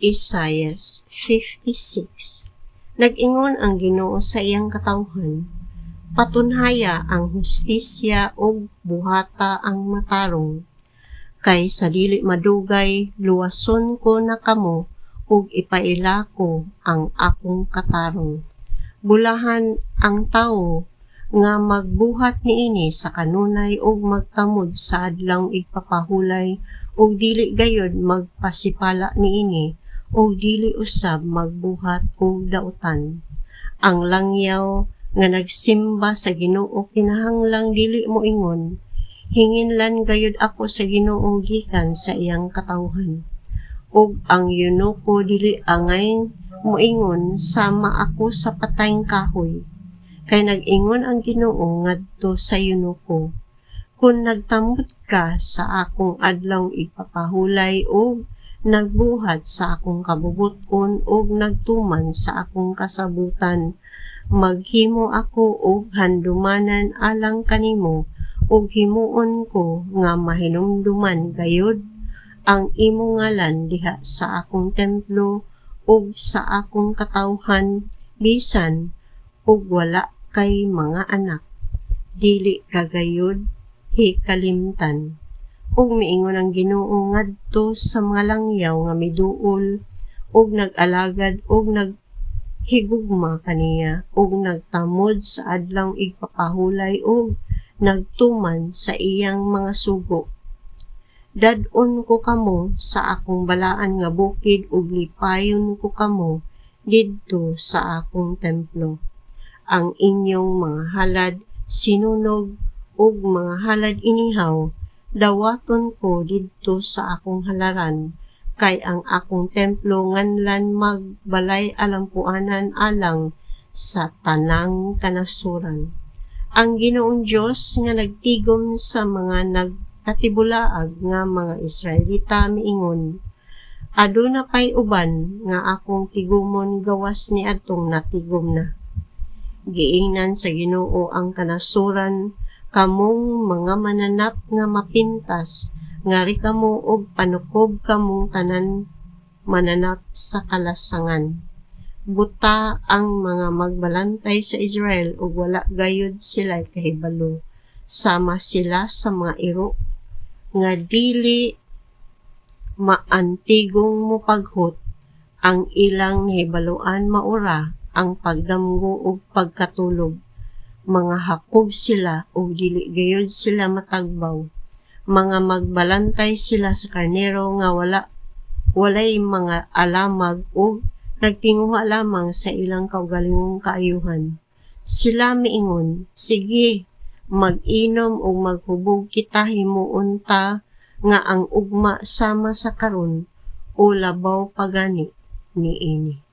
Isaias 56. Nag-ingon ang Ginoo sa iyang katawhan, patunhaya ang hustisya ug buhata ang matarong. Kay sa dili madugay, luwason ko na kamo ug ipaila ko ang akong katarong. Bulahan ang tawo nga magbuhat niini sa kanunay ug magtamod sa adlaw igpapahulay ug dili gayud magpasipala niini ug dili usab magbuhat og dautan. Ang langyaw nga nagsimba sa Ginoo kinahanglang dili mo ingon, hinginlan gayud ako sa Ginoo gikan sa iyang katawhan. Ug ang eunuko dili angay moingon, sama ako sa patayng kahoy. Kay nag-ingon ang Ginoo ngadto sa eunuko, kung nagtamod ka sa akong adlaw ipapahulay ug nagbuhat sa akong kabubuton ug nagtuman sa akong kasabutan, maghimo ako og handumanan alang kanimo ug himuon ko nga mahinumduman gayud ang imo ngalan diha sa akong templo ug sa akong katawhan, bisan ug wala kay mga anak, dili kagayud hikalimtan. Ug miingon ang Ginoo ngadto sa mga langyaw nga miduol ug nag-alagad ug naghigugma kaniya ug nagtamod sa adlaw igpapahulay ug nagtuman sa iyang mga sugo. Dad-on ko kamo sa akong balaan nga bukid ug lipayon ko kamo didto sa akong templo. Ang inyong mga halad sinunog ug mga halad inihaw dawaton ko didto sa akong halaran, kay ang akong templo nganlan magbalay alampuanan alang sa tanang kanasuran. Ang Ginoong Dios nga nagtigom sa mga nagkatibulaag nga mga Israelita miingon, aduna pay uban nga akong tigumon gawas ni adtong natigom na. Giingnan sa Ginoo ang kanasuran, kamong mga mananap nga mapintas, ngari kamo og panukob kamong tanan mananap sa kalasangan. Buta ang mga magbalantay sa Israel ug wala gayud sila kahibalo. Sama sila sa mga iro nga dili maantigong mopaghot, ang ilang nahibaluan maura ang pagdamgo ug pagkatulog. Mga hakog sila ug dili gayud sila matagbaw. Mga magbalantay sila sa karnero nga walay mga alamag ug nagtinguha lamang sa ilang kaugalingong kaayuhan. Sila miingon, sige, mag-inom ug maghubog kita himuon ta nga ang ugma sama sa karon o labaw pagani niini.